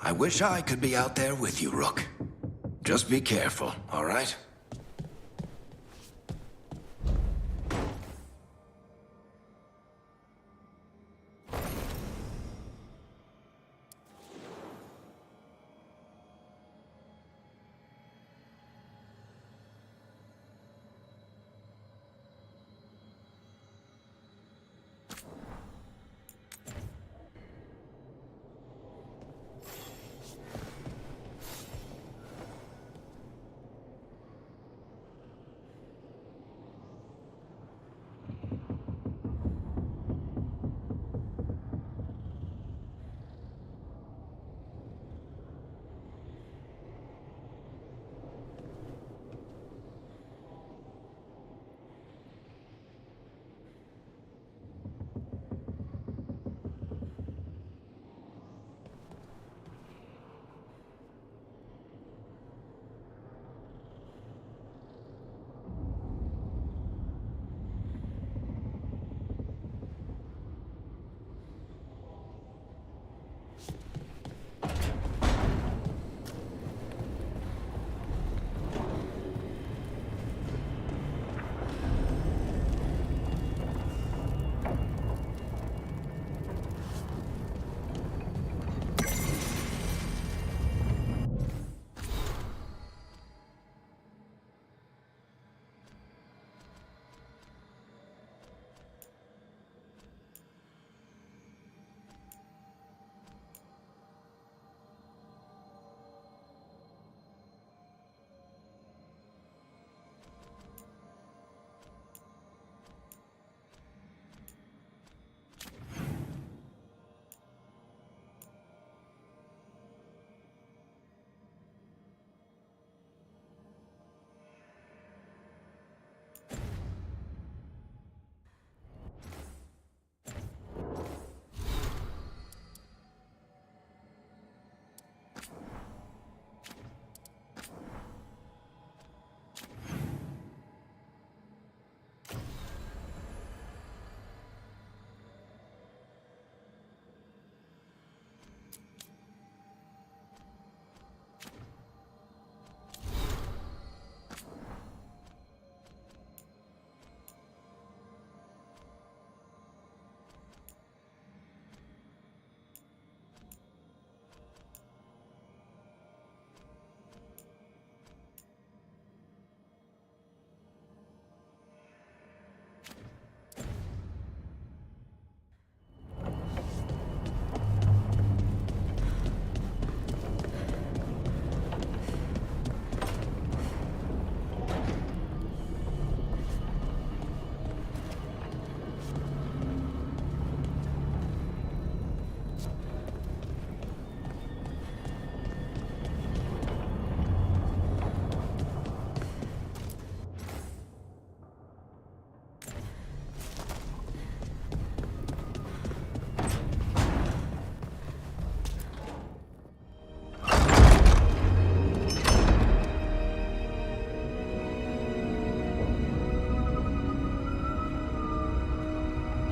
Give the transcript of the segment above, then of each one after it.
I wish I could be out there with you, Rook. Just be careful, all right?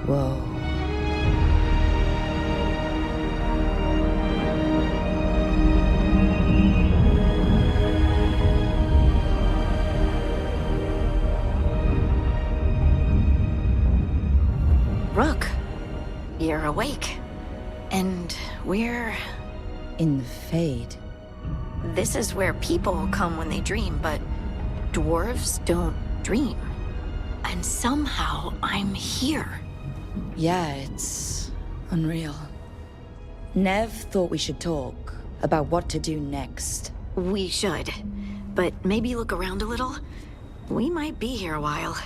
Whoa. Rook, you're awake. And we're... In the Fade. This is where people come when they dream, but dwarves don't dream. And somehow I'm here. Yeah, it's unreal. Nev thought we should talk about what to do next. We should. But maybe look around a little. We might be here a while.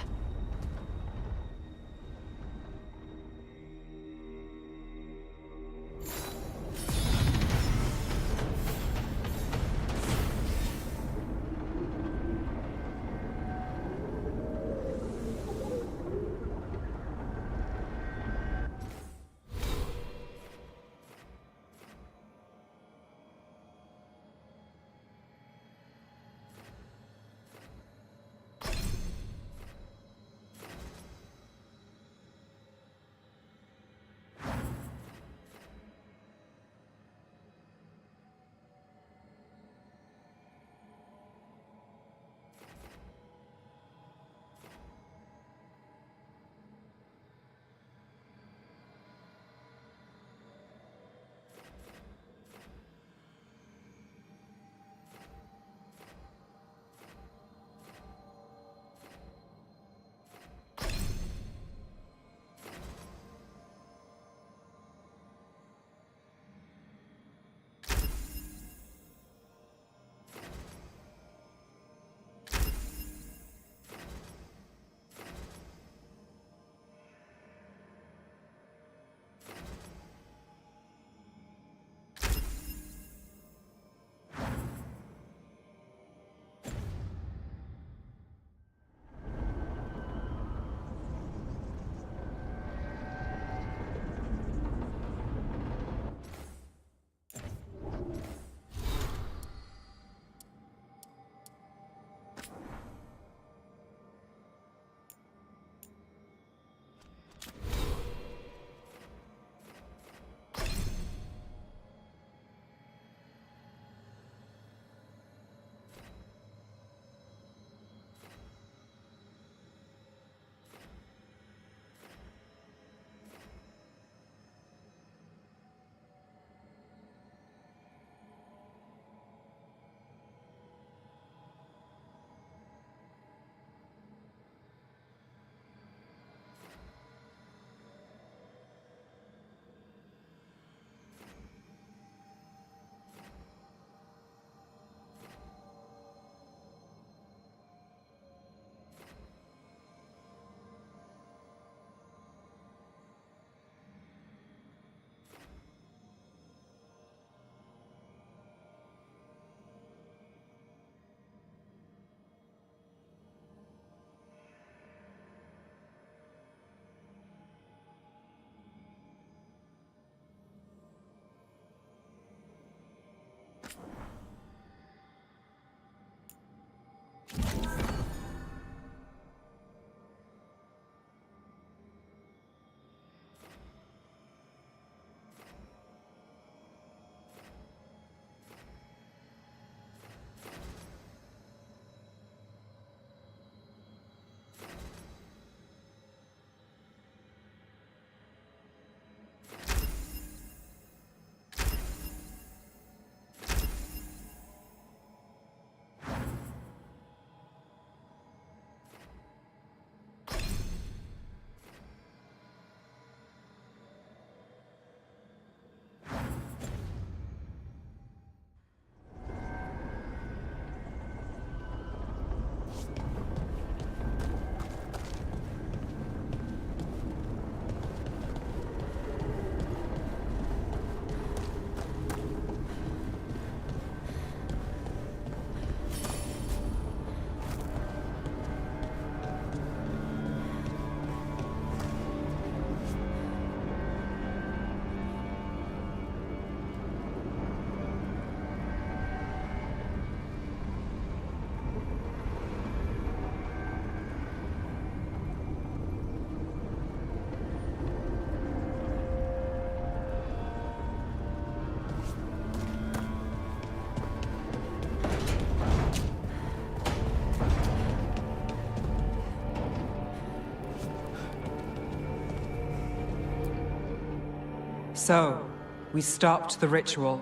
So, we stopped the ritual.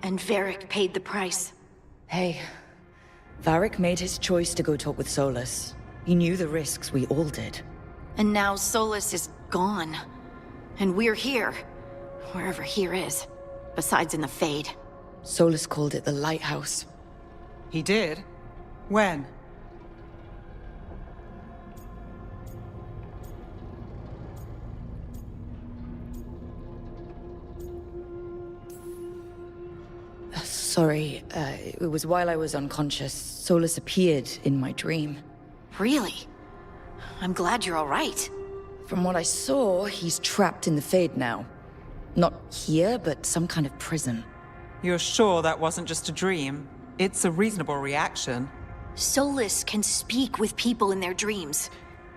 And Varric paid the price. Hey, Varric made his choice to go talk with Solus. He knew the risks, we all did. And now Solus is gone. And we're here. Wherever here is. Besides in the Fade. Solus called it the Lighthouse. He did? When? Sorry, it was while I was unconscious. Solus appeared in my dream. Really? I'm glad you're all right. From what I saw, he's trapped in the Fade now. Not here, but some kind of prison. You're sure that wasn't just a dream? It's a reasonable reaction. Solus can speak with people in their dreams.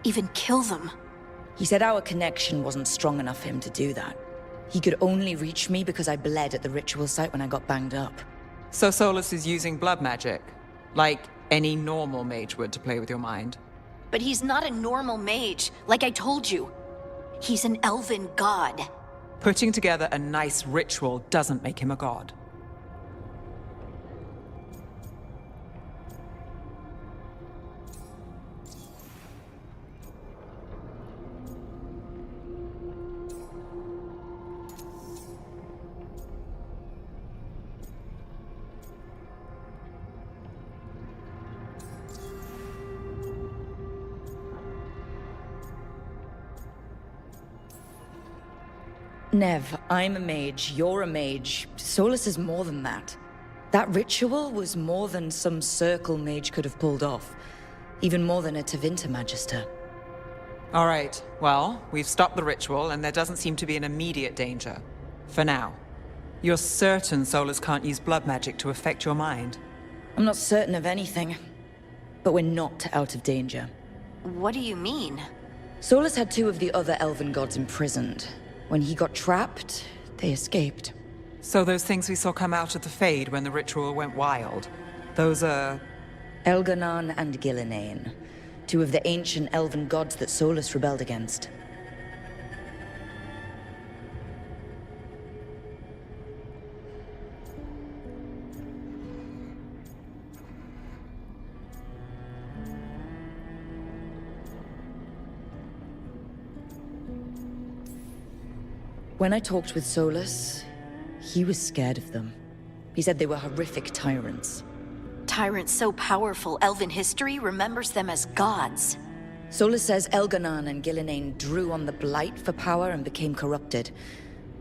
Even kill them. He said our connection wasn't strong enough for him to do that. He could only reach me because I bled at the ritual site when I got banged up. So Solus is using blood magic? Like any normal mage would to play with your mind? But he's not a normal mage, like I told you. He's an elven god. Putting together a nice ritual doesn't make him a god. Nev, I'm a mage, you're a mage. Solus is more than that. That ritual was more than some circle mage could have pulled off. Even more than a Tevinter Magister. All right, well, we've stopped the ritual and there doesn't seem to be an immediate danger. For now. You're certain Solus can't use blood magic to affect your mind? I'm not certain of anything. But we're not out of danger. What do you mean? Solus had two of the other elven gods imprisoned. When he got trapped, they escaped. So those things we saw come out of the Fade when the ritual went wild, those are... Elganon and Gillenane, two of the ancient elven gods that Solus rebelled against. When I talked with Solus, he was scared of them. He said they were horrific tyrants. Tyrants so powerful, elven history remembers them as gods. Solus says Elganon and Gillenane drew on the Blight for power and became corrupted.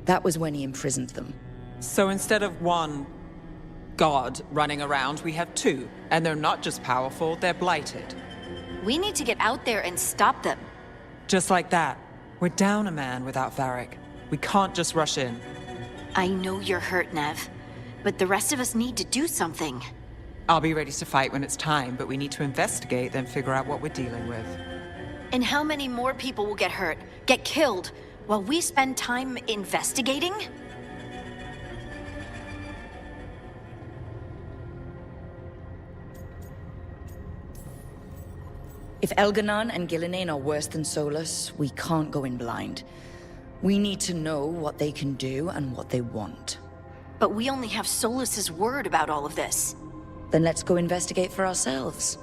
That was when he imprisoned them. So instead of one god running around, we have two. And they're not just powerful, they're blighted. We need to get out there and stop them. Just like that. We're down a man without Varric. We can't just rush in. I know you're hurt, Nev. But the rest of us need to do something. I'll be ready to fight when it's time, but we need to investigate, then figure out what we're dealing with. And how many more people will get hurt, get killed, while we spend time investigating? If Elganon and Gillenane are worse than Solus, we can't go in blind. We need to know what they can do and what they want. But we only have Solus's word about all of this. Then let's go investigate for ourselves.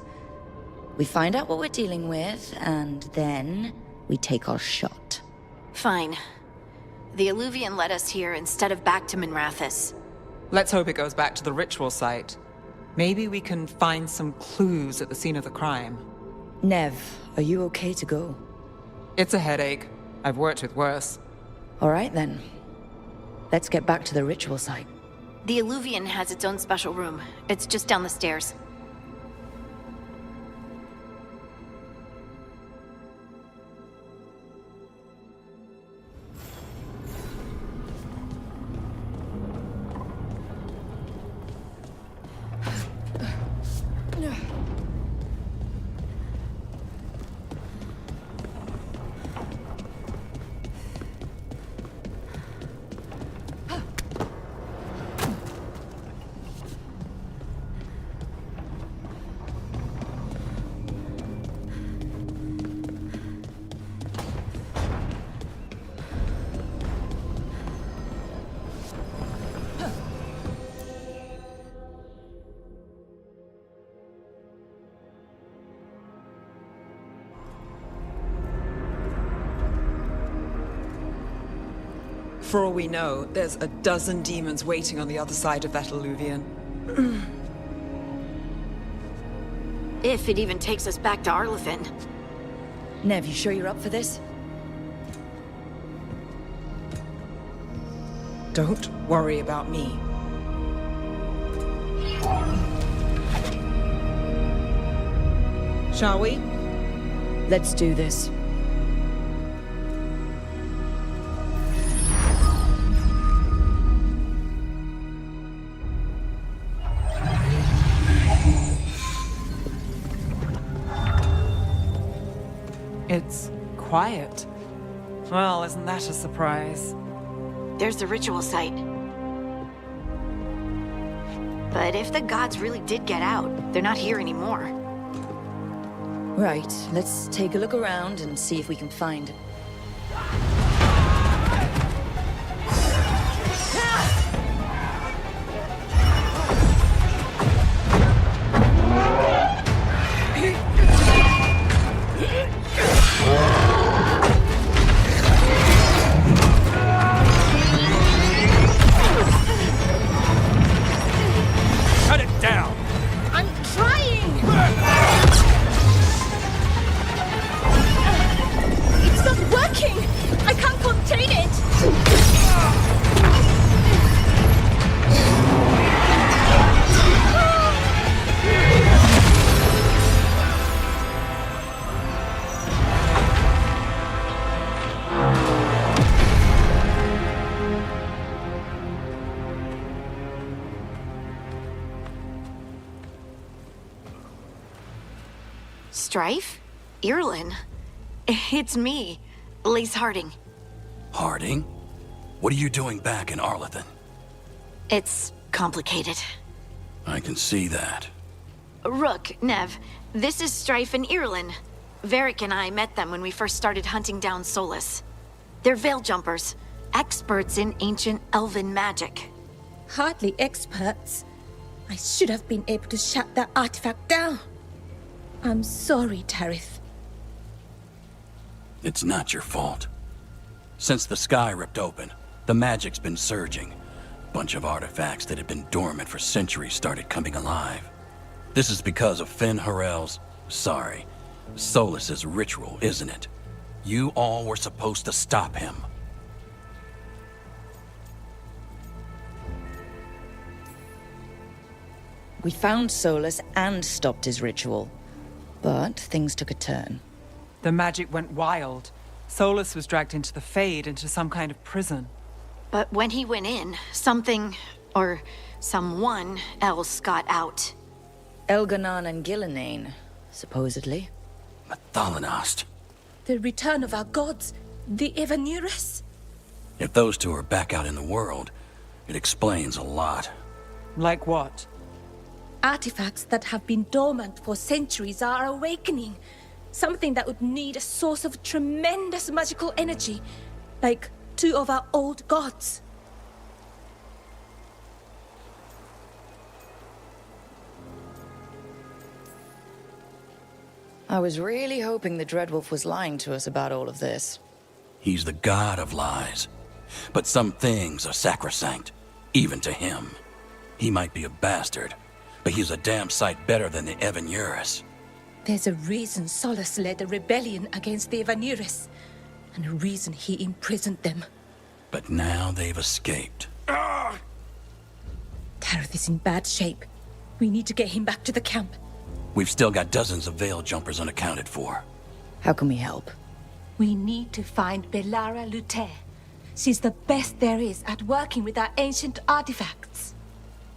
We find out what we're dealing with, and then we take our shot. Fine. The Illuvian led us here instead of back to Minrathous. Let's hope it goes back to the ritual site. Maybe we can find some clues at the scene of the crime. Nev, are you okay to go? It's a headache. I've worked with worse. All right then. Let's get back to the ritual site. The Illuvian has its own special room. It's just down the stairs. For all we know, there's a dozen demons waiting on the other side of that alluvion. If it even takes us back to Arlathan. Nev, you sure you're up for this? Don't worry about me. Shall we? Let's do this. It's quiet. Well, isn't that a surprise? There's the ritual site. But if the gods really did get out, they're not here anymore. Right, let's take a look around and see if we can find... Cut it down! I'm trying! It's not working! I can't contain it! Strife? Irlin? It's me, Lace Harding. Harding? What are you doing back in Arlathan? It's complicated. I can see that. Rook, Nev, this is Strife and Irlin. Varric and I met them when we first started hunting down Solus. They're Veil Jumpers, experts in ancient elven magic. Hardly experts. I should have been able to shut that artifact down. I'm sorry, Tarith. It's not your fault. Since the sky ripped open, the magic's been surging. Bunch of artifacts that had been dormant for centuries started coming alive. This is because of Finn Harel's... Solus's ritual, isn't it? You all were supposed to stop him. We found Solus and stopped his ritual. But things took a turn. The magic went wild. Solus was dragged into the Fade, into some kind of prison. But when he went in, something, or someone else got out. Elganon and Gillenane, supposedly. Thalanost. The return of our gods, the Evanurus. If those two are back out in the world, it explains a lot. Like what? Artifacts that have been dormant for centuries are awakening. Something that would need a source of tremendous magical energy, like two of our old gods. I was really hoping the Dreadwolf was lying to us about all of this. He's the god of lies. But some things are sacrosanct, even to him. He might be a bastard, but he's a damn sight better than the Evanurus. There's a reason Solus led a rebellion against the Evanurus, and a reason he imprisoned them. But now they've escaped. Tareth is in bad shape. We need to get him back to the camp. We've still got dozens of Veil Jumpers unaccounted for. How can we help? We need to find Bellara Luther. She's the best there is at working with our ancient artifacts.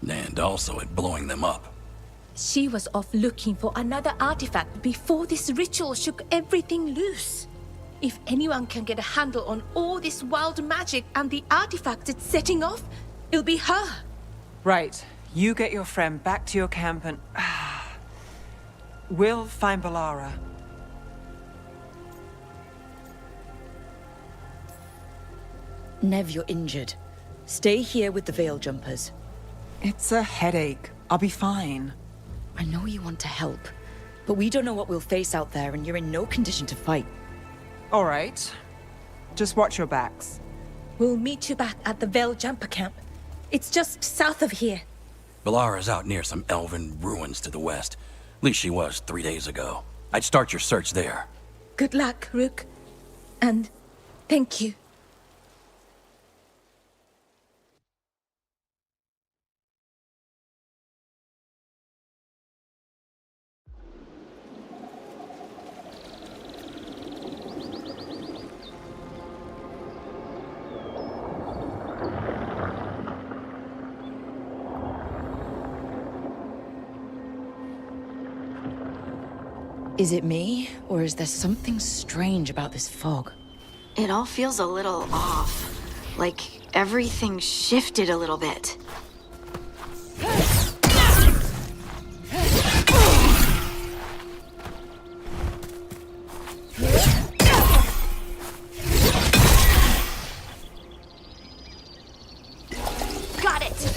And also at blowing them up. She was off looking for another artifact before this ritual shook everything loose. If anyone can get a handle on all this wild magic and the artifacts it's setting off, it'll be her. Right. You get your friend back to your camp and... we'll find Bellara. Nev, you're injured. Stay here with the Veil Jumpers. It's a headache. I'll be fine. I know you want to help, but we don't know what we'll face out there, and you're in no condition to fight. All right. Just watch your backs. We'll meet you back at the Veil Jumper Camp. It's just south of here. Valara's out near some elven ruins to the west. At least she was 3 days ago. I'd start your search there. Good luck, Rook. And thank you. Is it me, or is there something strange about this fog? It all feels a little off. Like everything shifted a little bit. Got it!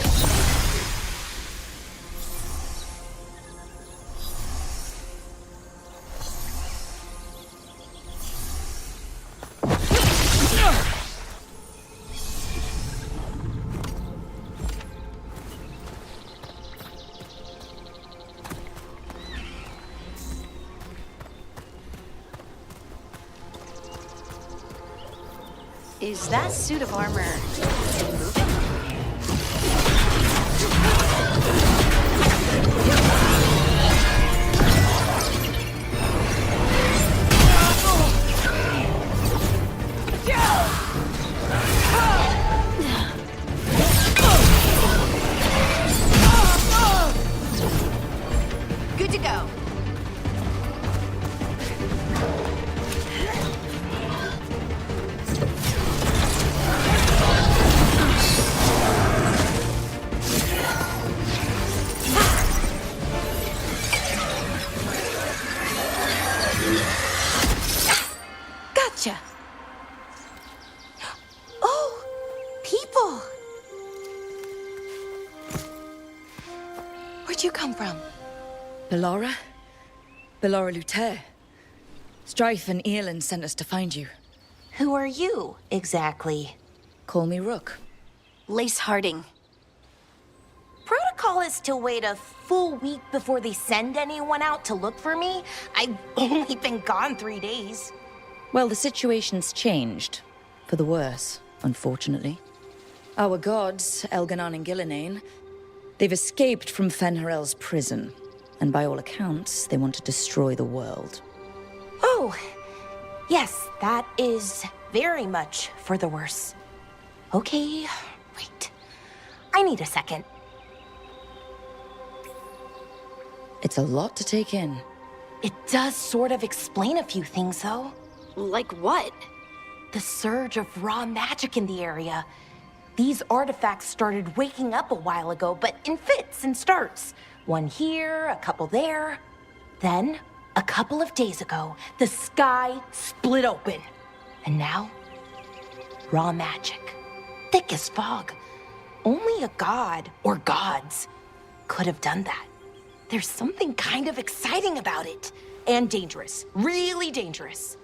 Is that suit of armor moving? Good to go. Gotcha. Oh, people. Where'd you come from? Bellara? Bellara Luther. Strife and Earlin sent us to find you. Who are you, exactly? Call me Rook. Lace Harding. Protocol is to wait a full week before they send anyone out to look for me? I've only been gone 3 days. Well, the situation's changed. For the worse, unfortunately. Our gods, Elganon and Gillinane, they've escaped from Fen'Harel's prison. And by all accounts, they want to destroy the world. Oh, yes, that is very much for the worse. Okay, wait. I need a second. It's a lot to take in. It does sort of explain a few things, though. Like what? The surge of raw magic in the area. These artifacts started waking up a while ago, but in fits and starts. One here, a couple there. Then, a couple of days ago, the sky split open. And now, raw magic. Thick as fog. Only a god, or gods, could have done that. There's something kind of exciting about it. And dangerous. Really dangerous.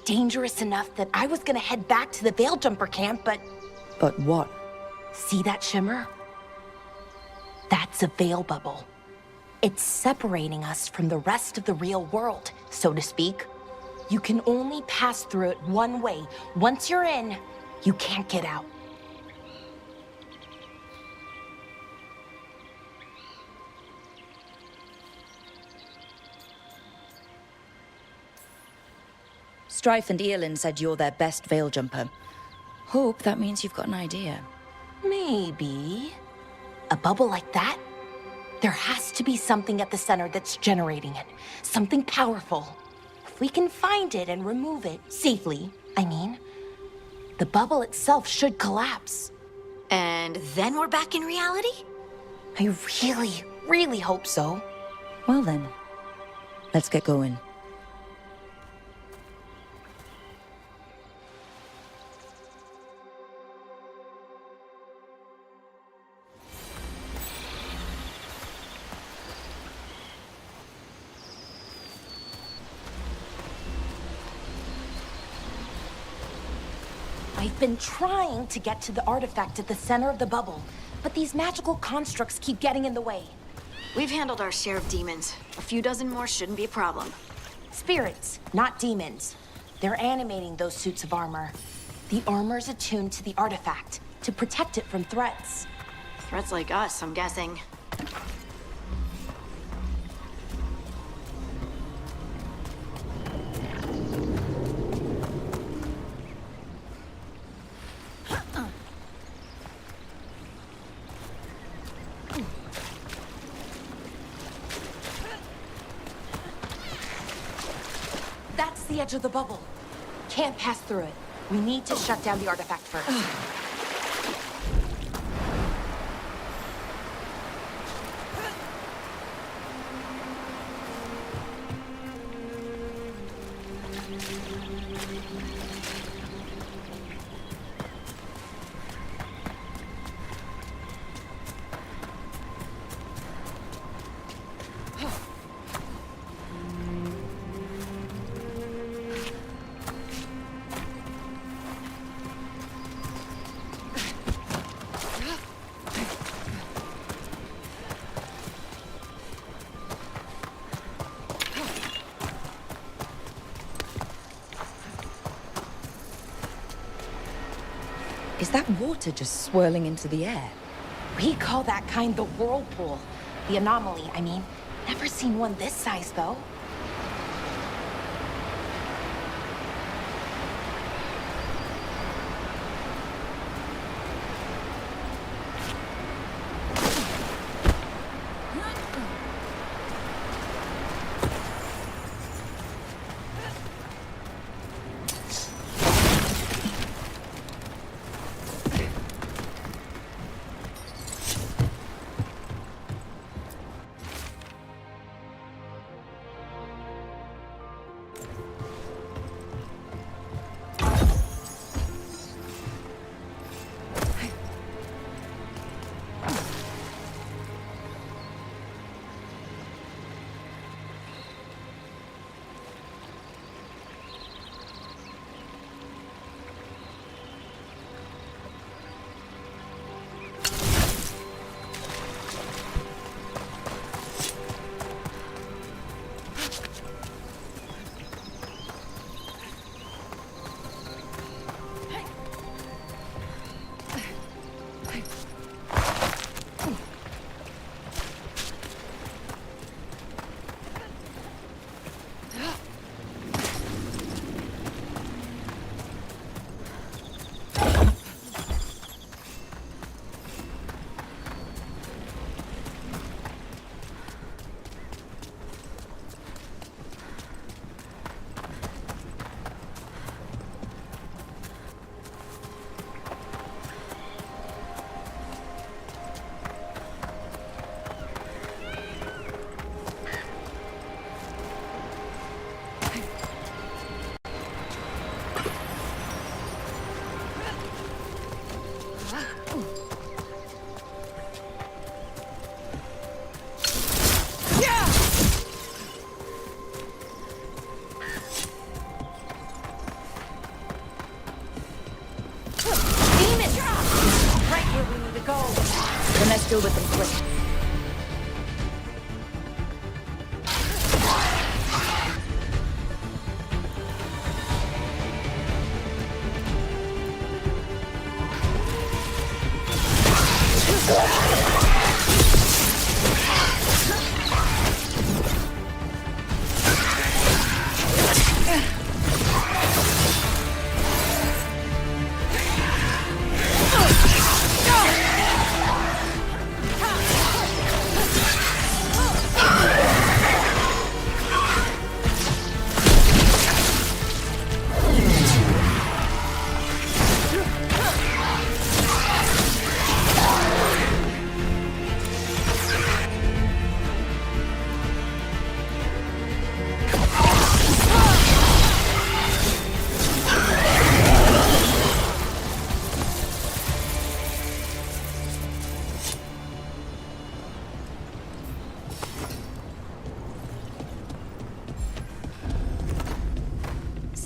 Dangerous enough that I was gonna head back to the Veil Jumper camp, but... But what? See that shimmer? That's a veil bubble. It's separating us from the rest of the real world, so to speak. You can only pass through it one way. Once you're in, you can't get out. Strife and Earlin said you're their best veil jumper. Hope that means you've got an idea. Maybe. A bubble like that? There has to be something at the center that's generating it. Something powerful. If we can find it and remove it, safely, I mean, the bubble itself should collapse. And then we're back in reality? I really, really hope so. Well then, let's get going. I've been trying to get to the artifact at the center of the bubble, but these magical constructs keep getting in the way. We've handled our share of demons. A few dozen more shouldn't be a problem. Spirits, not demons. They're animating those suits of armor. The armor's attuned to the artifact to protect it from threats. Threats like us, I'm guessing. That's the edge of the bubble. Can't pass through it. We need to shut down the artifact first. Is that water just swirling into the air? We call that kind the whirlpool. The anomaly, I mean. Never seen one this size, though.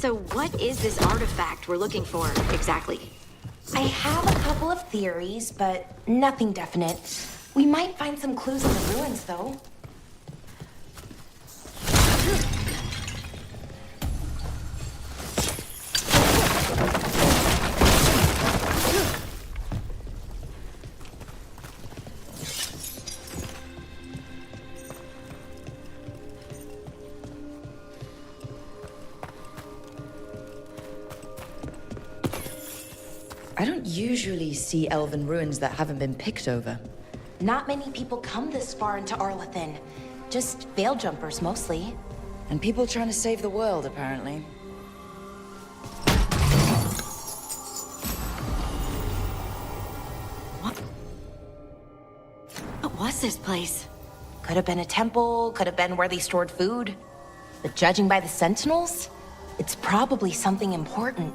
So what is this artifact we're looking for, exactly? I have a couple of theories, but nothing definite. We might find some clues in the ruins, though. I don't usually see elven ruins that haven't been picked over. Not many people come this far into Arlathan. Just veil jumpers, mostly. And people trying to save the world, apparently. What was this place? Could have been a temple, could have been where they stored food. But judging by the sentinels, it's probably something important.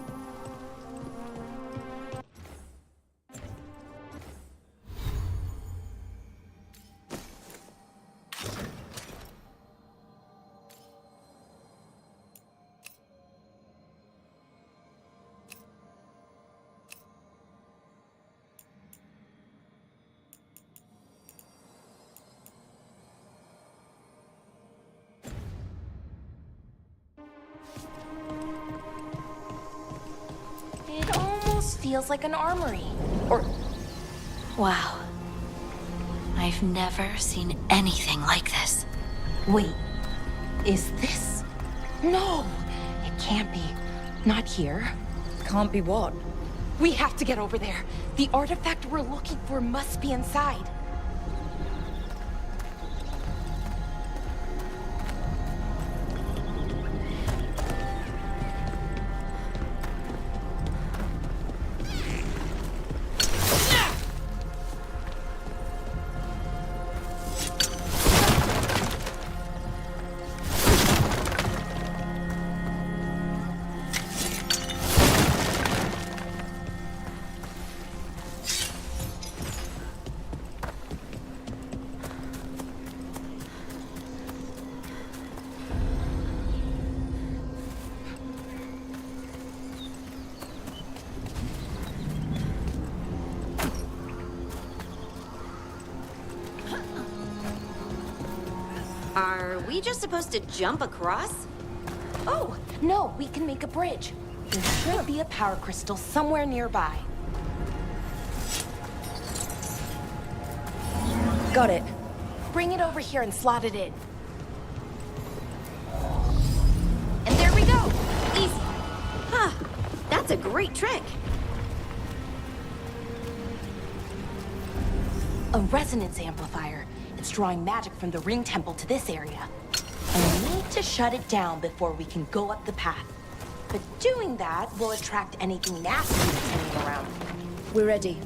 It almost feels like an armory. Or Wow. I've never seen anything like this. wait, is this? No, it can't be. Not here. Can't be what? We have to get over there. The artifact we're looking for must be inside. Are we just supposed to jump across? Oh, no, we can make a bridge. There should be a power crystal somewhere nearby. Got it. Bring it over here and slot it in. And there we go! Easy! Huh, that's a great trick. A resonance amplifier. It's drawing magic from the ring temple to this area. And we need to shut it down before we can go up the path. But doing that will attract anything nasty that's hanging around. We're ready.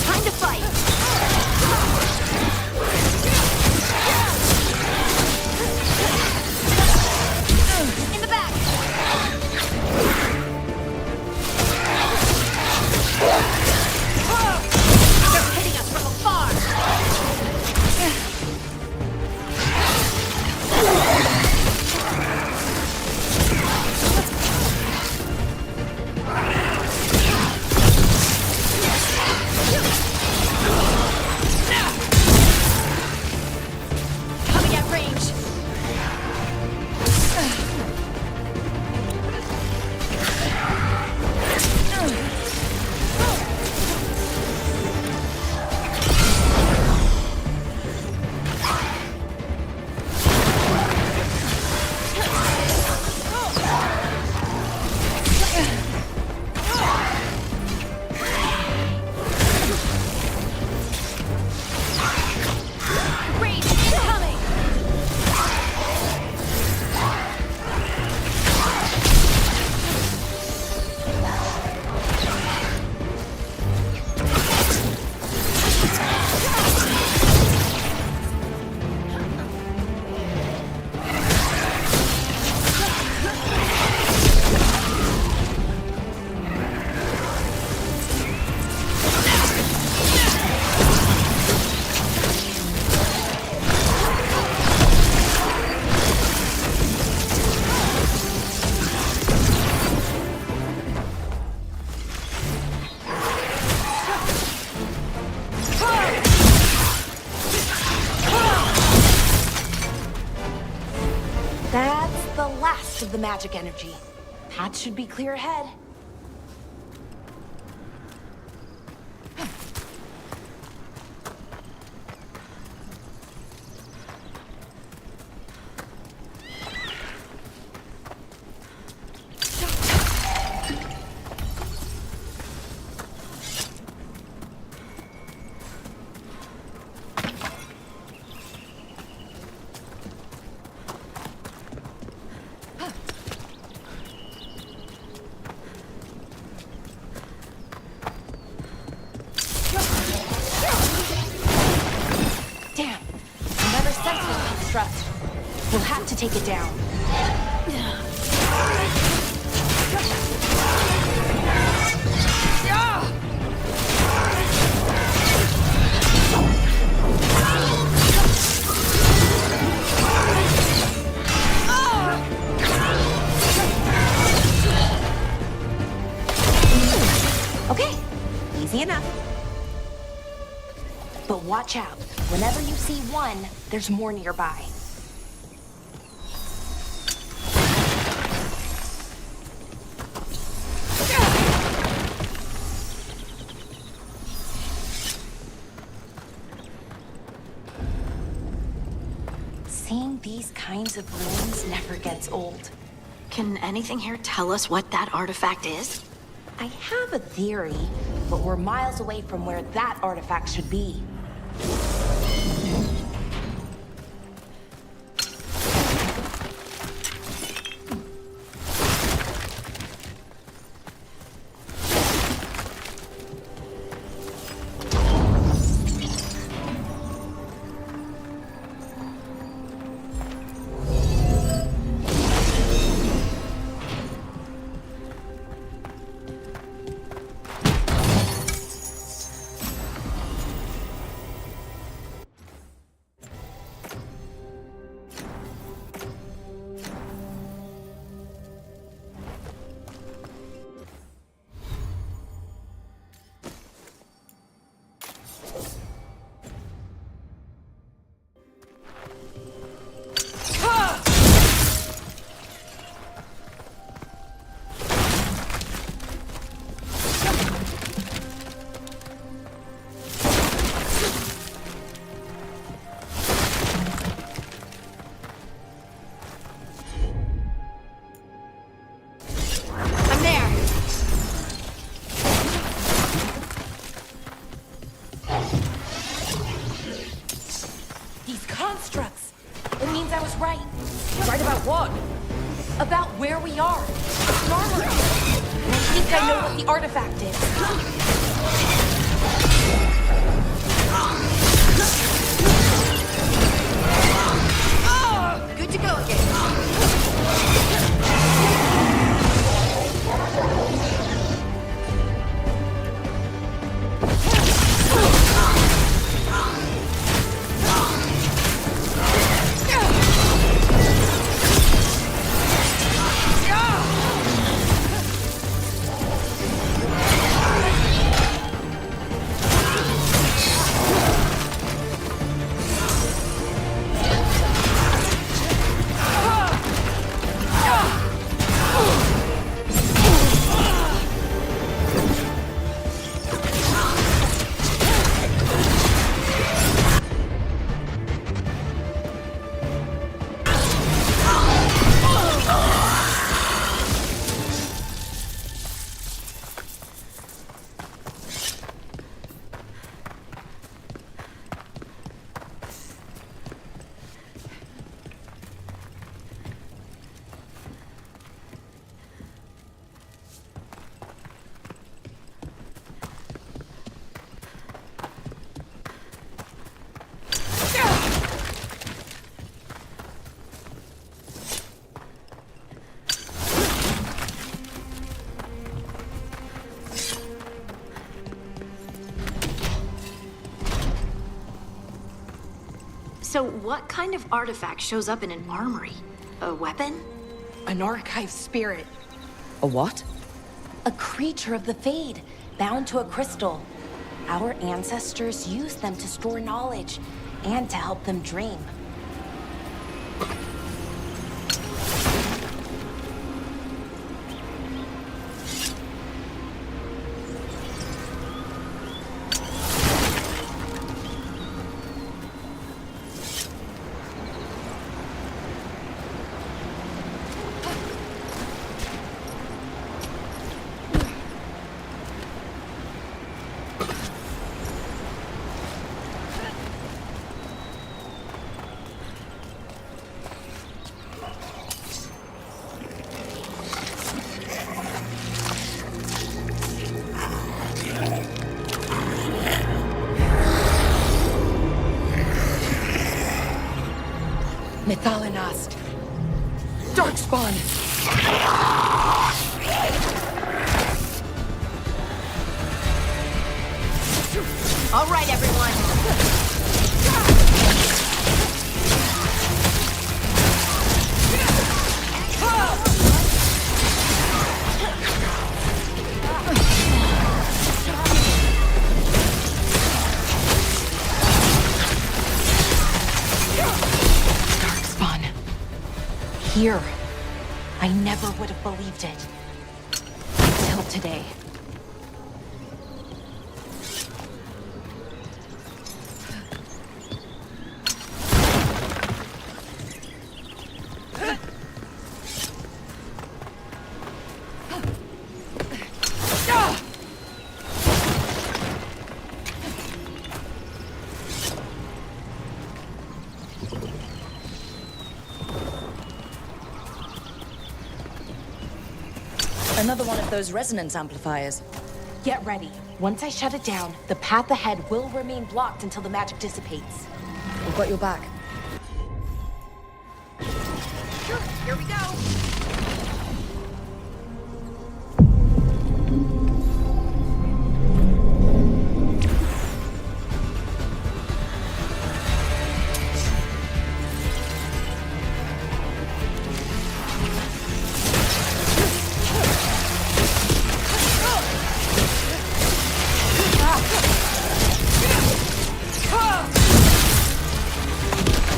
Time to fight! magic energy. Path should be clear ahead. Damn! Another sensor construct. We'll have to take it down. Okay, easy enough. But watch out. Whenever you see one, there's more nearby. Seeing these kinds of ruins never gets old. Can anything here tell us what that artifact is? I have a theory, but we're miles away from where that artifact should be. Constructs. It means I was right. Right about what? About where we are. The armory. And I think I know what the artifact is. Good to go again. So what kind of artifact shows up in an armory? A weapon? An archive spirit. A what? A creature of the Fade, bound to a crystal. Our ancestors used them to store knowledge and to help them dream. Mythalinast. Darkspawn! All right, everyone. Darkspawn. Here. I never would have believed it. Until today. Another one of those resonance amplifiers. Get ready. Once I shut it down, the path ahead will remain blocked until the magic dissipates. We've got your back. Sure, here we go.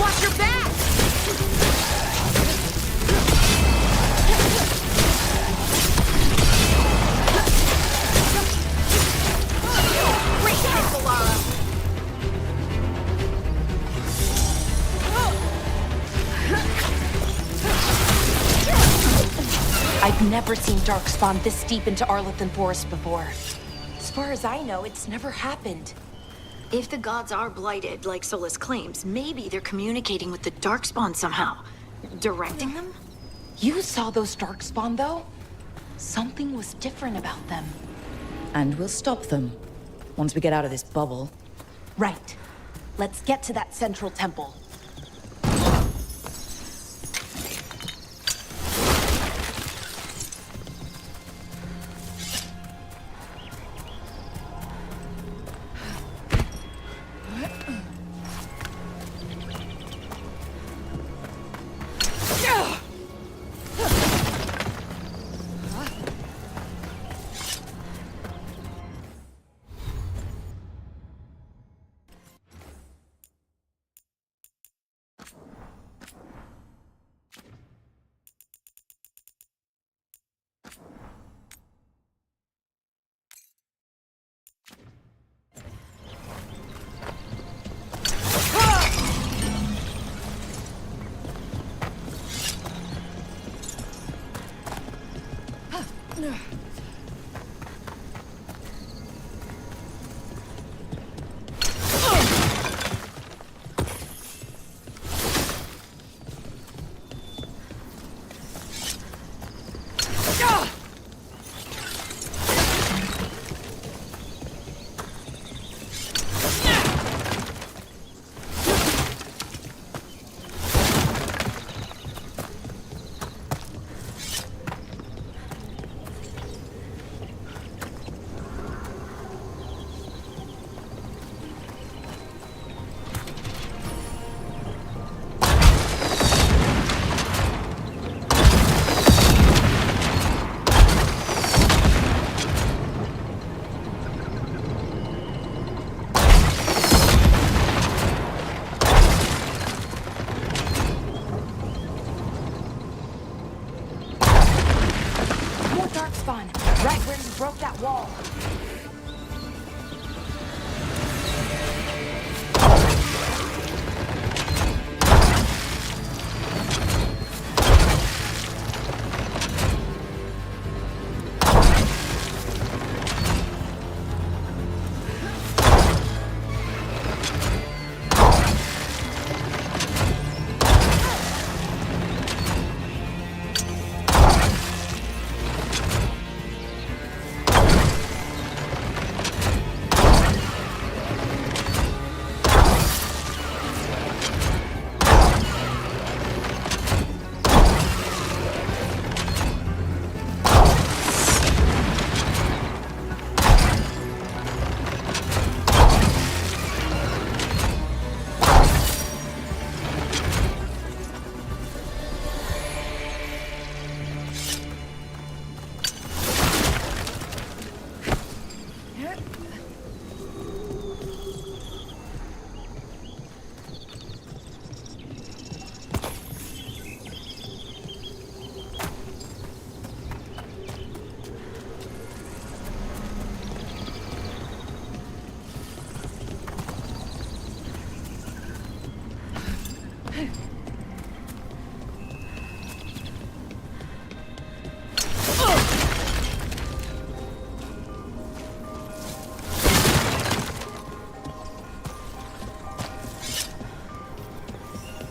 Watch your back! Great hit, Valara! I've never seen Darkspawn this deep into Arlathan Forest before. As far as I know, it's never happened. If the gods are blighted, like Solus claims, maybe they're communicating with the Darkspawn somehow. Directing them? You saw those Darkspawn, though? Something was different about them. And we'll stop them. Once we get out of this bubble. Right. Let's get to that central temple. Right where you broke that wall.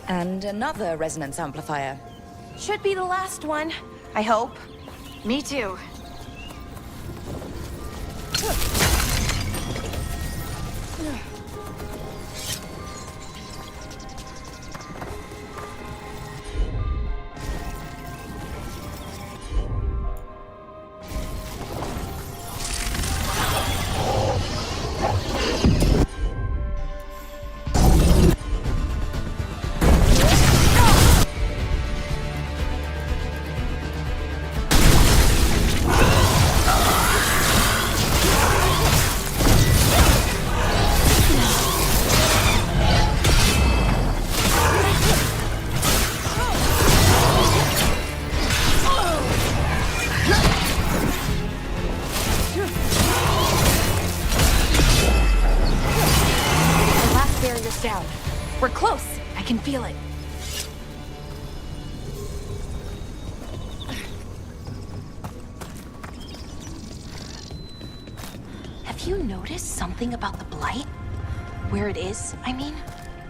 And another resonance amplifier. Should be the last one, I hope. Me too. Down. We're close. I can feel it. Have you noticed something about the Blight? Where it is, I mean?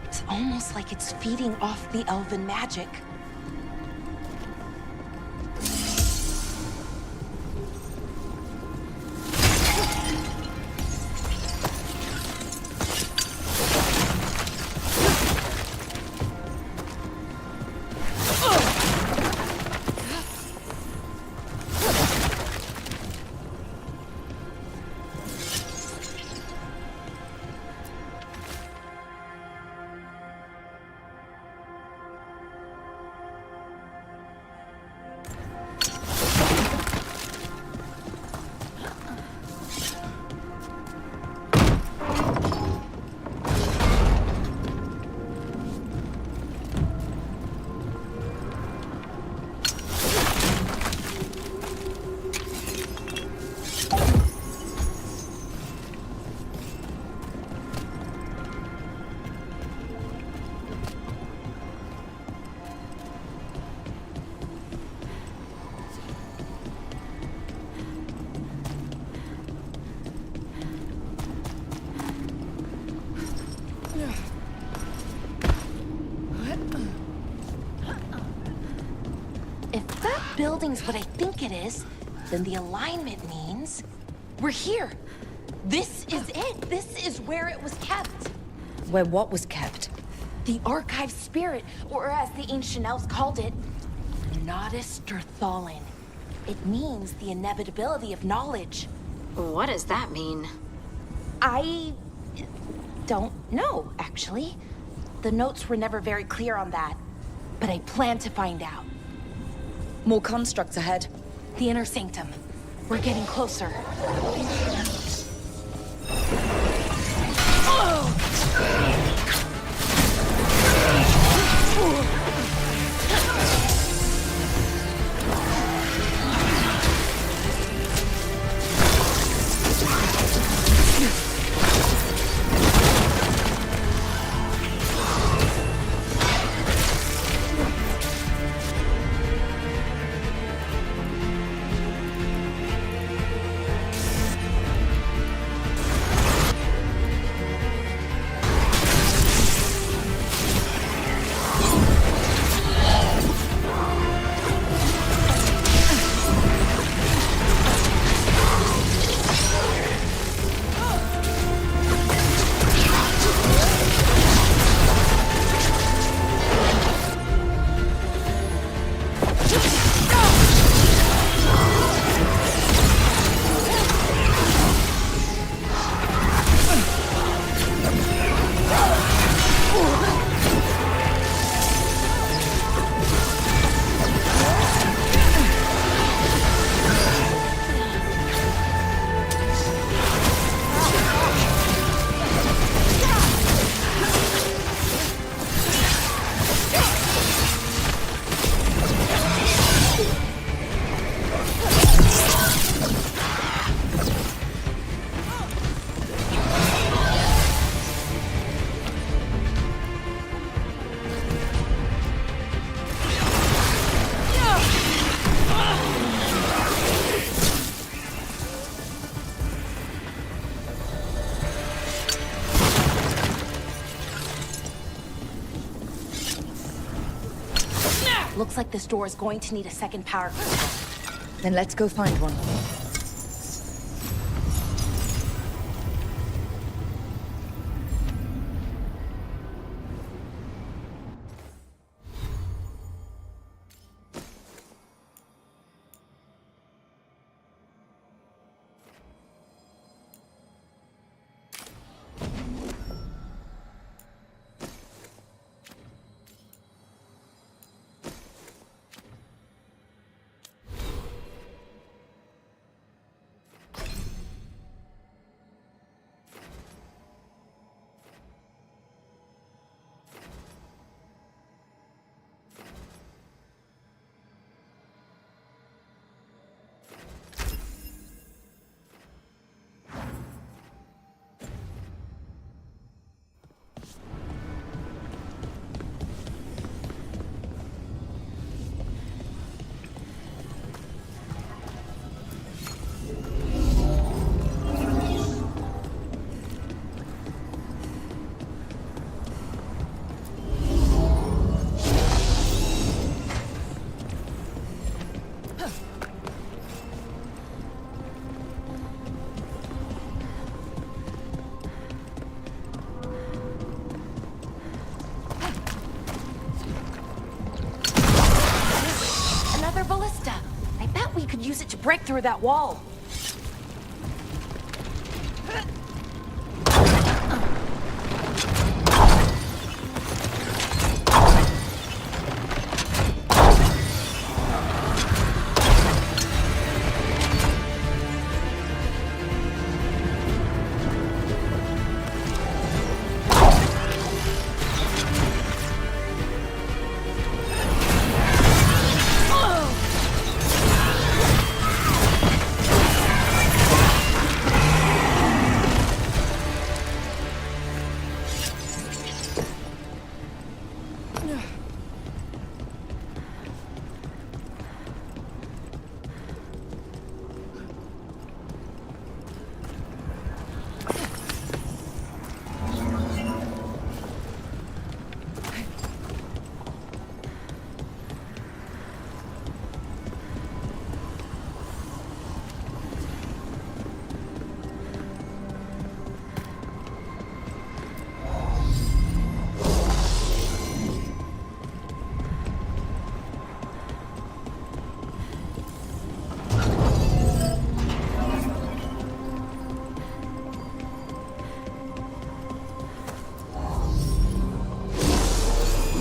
It's almost like it's feeding off the elven magic. If that building's what I think it is, then the alignment means we're here. This is it. This is where it was kept. Where what was kept? The archive spirit, or as the ancient elves called it, Nodus Durthalin. It means the inevitability of knowledge. What does that mean? I don't know, actually. The notes were never very clear on that, but I plan to find out. More constructs ahead. The inner sanctum. We're getting closer. looks like this door is going to need a second power crystal. Then let's go find one. Another ballista. I bet we could use it to break through that wall.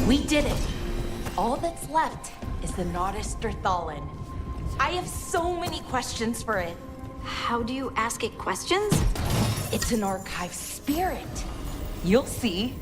We did it. All that's left is the Nodus Derthalin. I have so many questions for it. How do you ask it questions? It's an archive spirit. You'll see.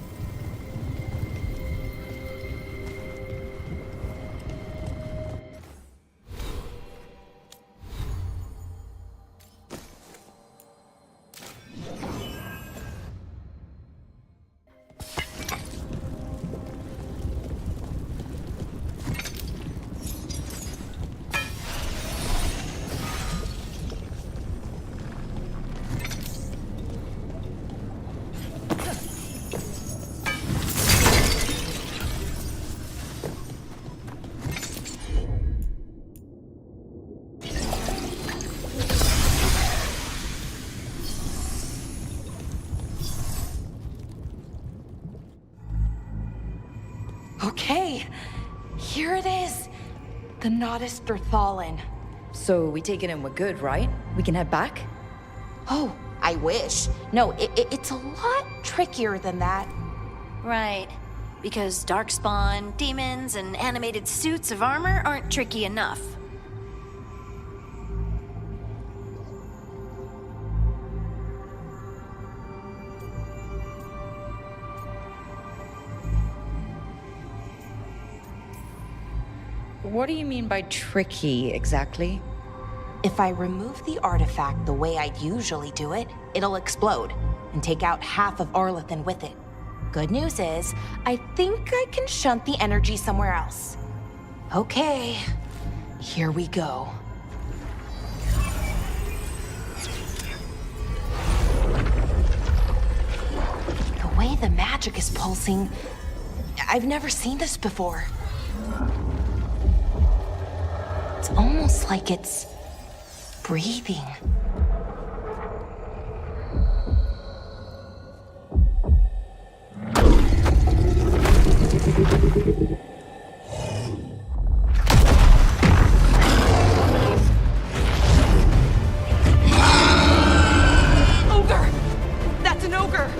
Okay, here it is. The Nodus Derthalin. So we take it and we're good, right? We can head back? Oh, I wish. No, it's a lot trickier than that. Right. Because darkspawn, demons, and animated suits of armor aren't tricky enough. What do you mean by tricky, exactly? If I remove the artifact the way I'd usually do it, it'll explode and take out half of Arlathan with it. Good news is, I think I can shunt the energy somewhere else. Okay, here we go. The way the magic is pulsing, I've never seen this before. It's almost like it's breathing. Ogre! That's an ogre!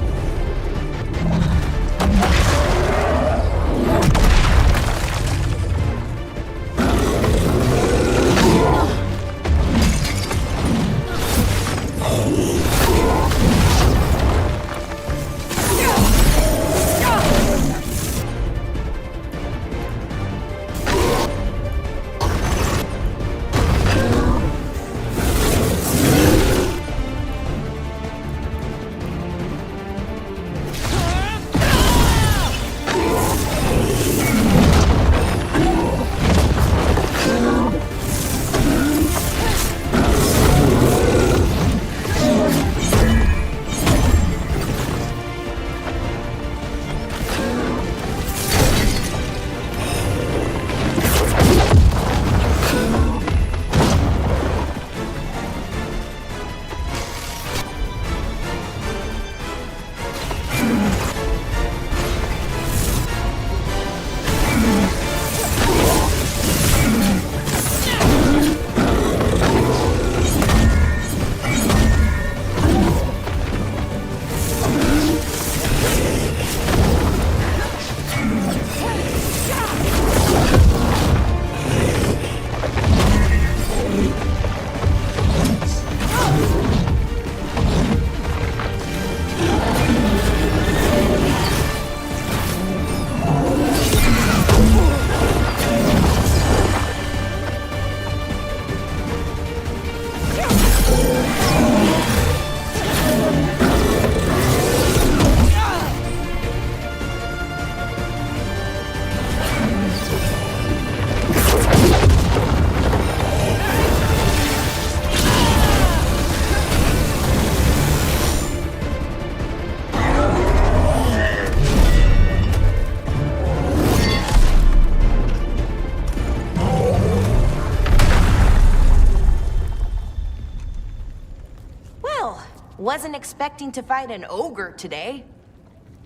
Wasn't expecting to fight an ogre today.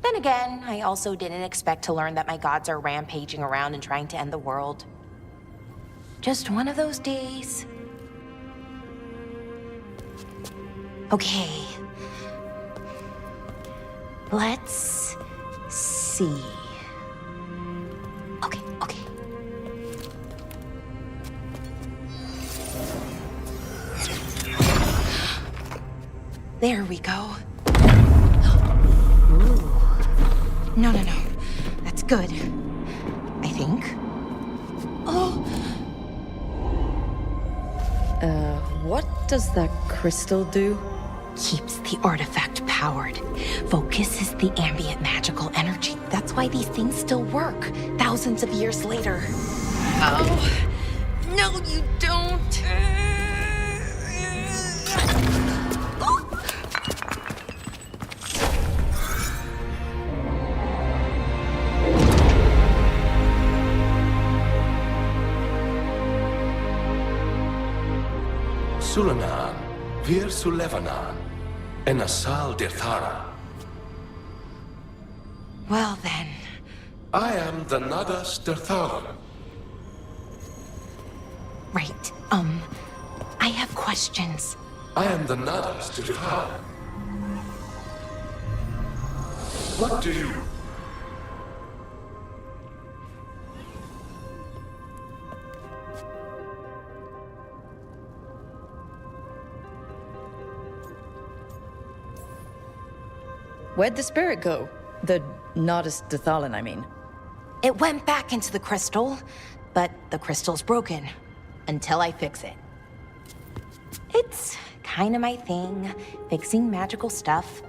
Then again, I also didn't expect to learn that my gods are rampaging around and trying to end the world. Just one of those days. Okay. Let's see. Okay. There we go. Ooh. No. That's good. I think. Oh! What does that crystal do? Keeps the artifact powered. Focuses the ambient magical energy. That's why these things still work, thousands of years later. Oh! No, you don't! Sulanan, Vir Sulevanan, and Asal Dirthara. Well then. I am the Nadas Dirthara. Right, I have questions. I am the Nadas Dirthara. What do you... Where'd the spirit go? The Nodus Dathalan, I mean. It went back into the crystal, but the crystal's broken. Until I fix it. It's kinda my thing, fixing magical stuff.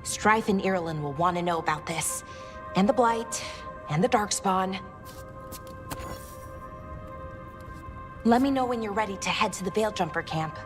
Strife and Irulan will want to know about this. And the Blight, and the Darkspawn. Let me know when you're ready to head to the Veil Jumper camp.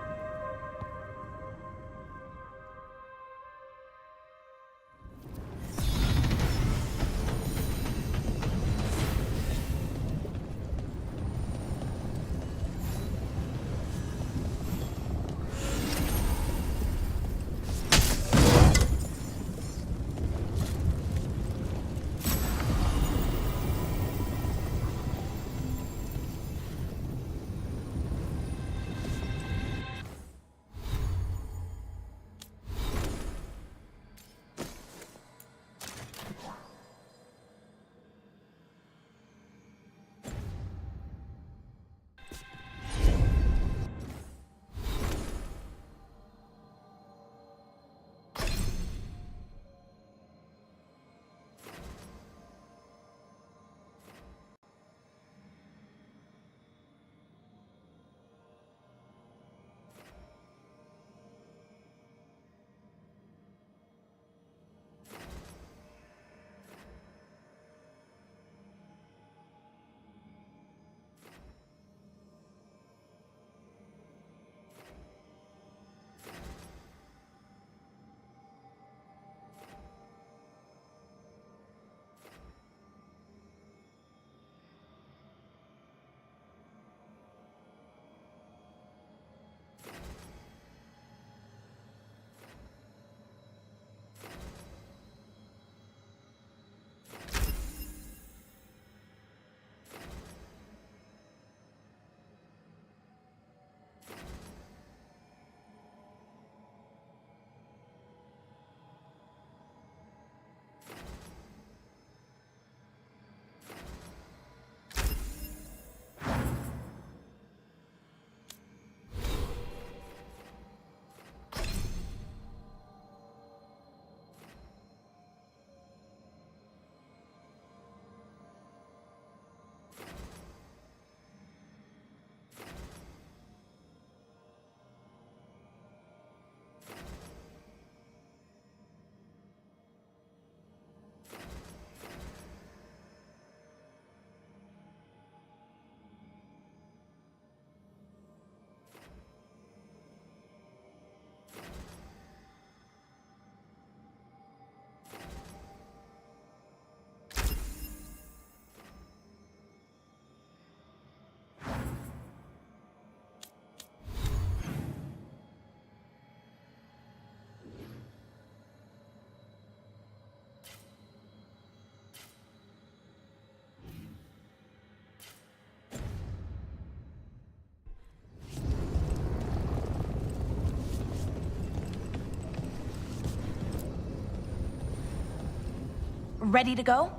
ready to go?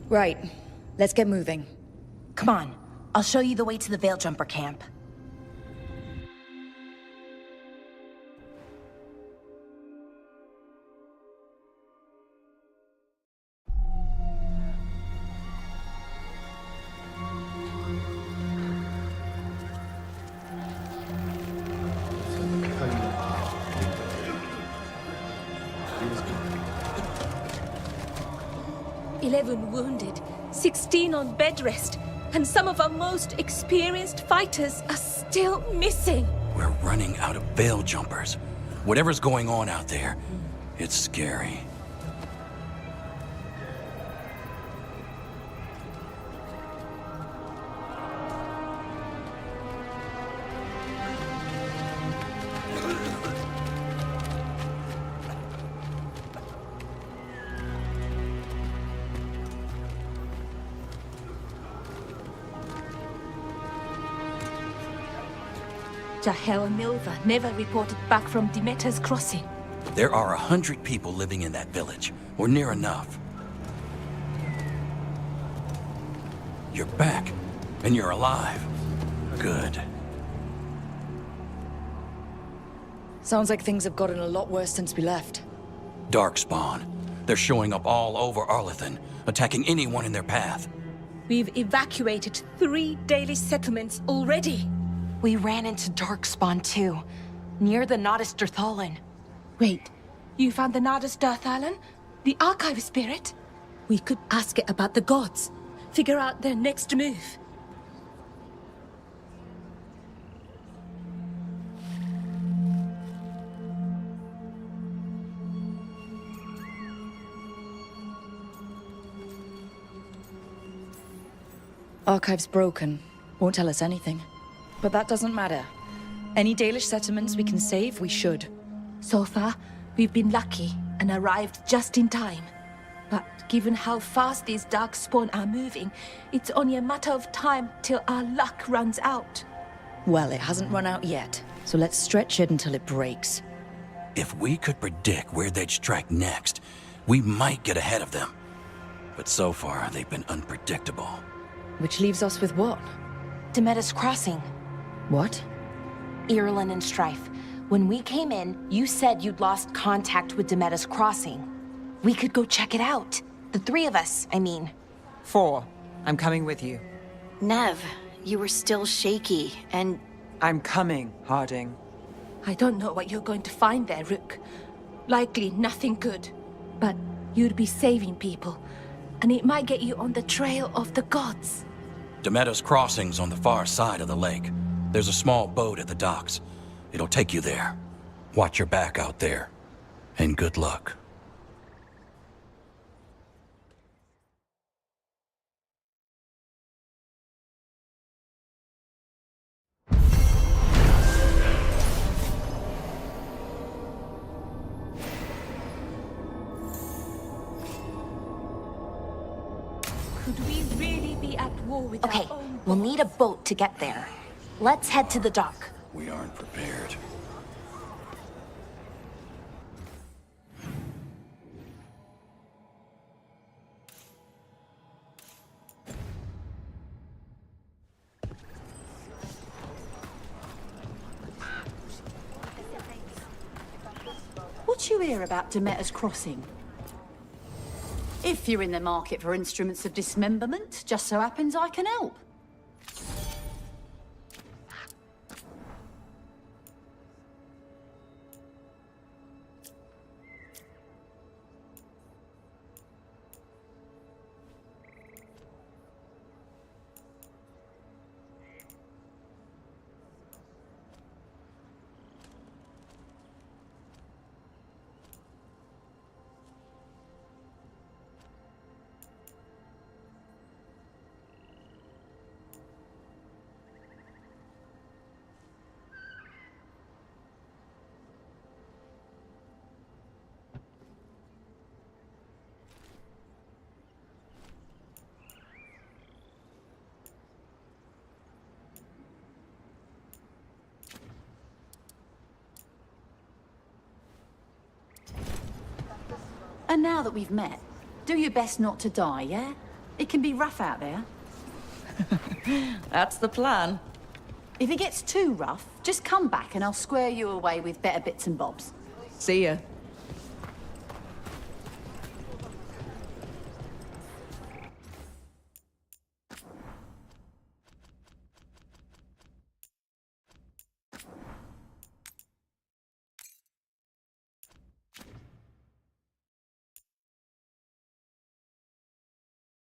Right. Let's get moving. Come on, I'll show you the way to the Veil Jumper camp. "11 wounded, 16 on bed rest, and some of our most experienced fighters are still missing." We're running out of veil jumpers. Whatever's going on out there, it's scary. Jahel and Milva never reported back from Demeter's Crossing. There are 100 people living in that village, or near enough. You're back, and you're alive. Good. Sounds like things have gotten a lot worse since we left. Darkspawn. They're showing up all over Arlathan, attacking anyone in their path. We've evacuated 3 daily settlements already. We ran into Darkspawn too, near the Nodus Dirthalin. Wait, you found the Nardus Darthalan? The Archive Spirit? We could ask it about the gods. Figure out their next move. Archive's broken. Won't tell us anything. But that doesn't matter. Any Dalish settlements we can save, we should. So far, we've been lucky and arrived just in time. But given how fast these Darkspawn are moving, it's only a matter of time till our luck runs out. Well, it hasn't run out yet, so let's stretch it until it breaks. If we could predict where they'd strike next, we might get ahead of them. But so far, they've been unpredictable. Which leaves us with what? Demeter's Crossing. What? Irulan and Strife. When we came in, you said you'd lost contact with Demeter's Crossing. We could go check it out. The 3 of us, I mean. 4. I'm coming with you. Nev, you were still shaky, and I'm coming, Harding. I don't know what you're going to find there, Rook. Likely nothing good. But you'd be saving people, and it might get you on the trail of the gods. Demeter's Crossing's on the far side of the lake. There's a small boat at the docks. It'll take you there. Watch your back out there. And good luck. Could we really be at war with Okay, our own we'll need a boat to get there. Let's head to the dock. We aren't prepared. What you hear about Demeter's Crossing? If you're in the market for instruments of dismemberment, just so happens I can help. And now that we've met, do your best not to die, yeah? It can be rough out there. That's the plan. If it gets too rough, just come back and I'll square you away with better bits and bobs. See ya.